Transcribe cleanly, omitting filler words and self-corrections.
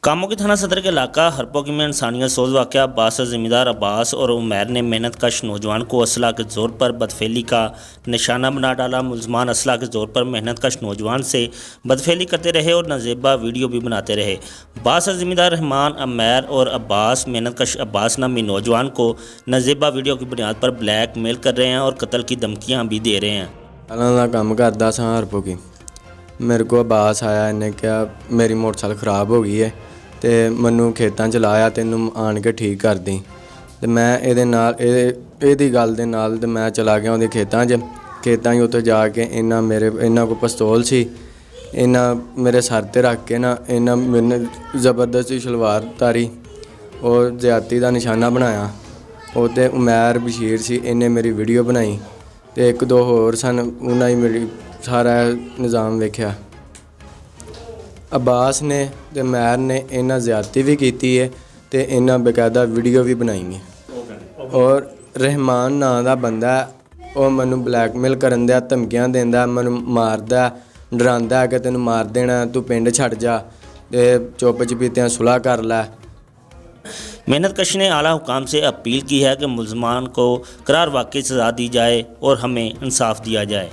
कामों की थाना सदर के इलाका हरपोकी में इंसानियत सोज वाक़या अब्बास ज़िम्मेदार अब्बास और उमैर ने मेहनत कश नौजवान को असला के ज़ोर पर बदफेली का निशाना बना डाला। मुलजमान असला के ज़ोर पर मेहनत कश नौजवान से बदफेली करते रहे और नाजेबा वीडियो भी बनाते रहे। अब्बास ज़िम्मेदार रहमान उमैर और अब्बास मेहनत कश अब्बास नामी नौजवान को नाजेबा वीडियो की बुनियाद पर ब्लैक मेल कर रहे हैं और कत्ल की धमकियाँ भी दे रहे हैं। का काम करता सा हरपोकी, मेरे को अब्बास आया, इन्हें क्या मेरी मोटरसाइकिल खराब हो गई है तो मैनू खेतों च लाया, तेनू आन के ठीक कर दी। तो मैं ये गल दे नाल ते मैं चला गया उहदे खेतों उत्थे जाके इन्हां को पिस्तौल सी, इन्हां मेरे सर ते रख के ना इन्हां मैंने जबरदस्ती शलवार तारी और ज्यादती का निशाना बनाया। वो तो उमैर बशीर सी, इन्हें मेरी वीडियो बनाई तो एक दो होर सन, उन्हें मेरी सारा निज़ाम वेख्या। अब्बास ने ते उमैर ने इन्हां ज्यादती भी की है तो इन्हां बकायदा वीडियो भी बनाई है। और रहमान नाम का बंदा वो मैनू ब्लैकमेल करन दिया, धमकियां देंदा, मैनू मारदा, डरांदा कि तेनू मार देना, तू पिंड छड़ जा ते चुप चपीतियां सुलह कर लै। मेहनत कश ने आला हुकाम से अपील की है कि मुलजमान को करार वाकई सज़ा दी जाए और हमें इंसाफ दिया जाए।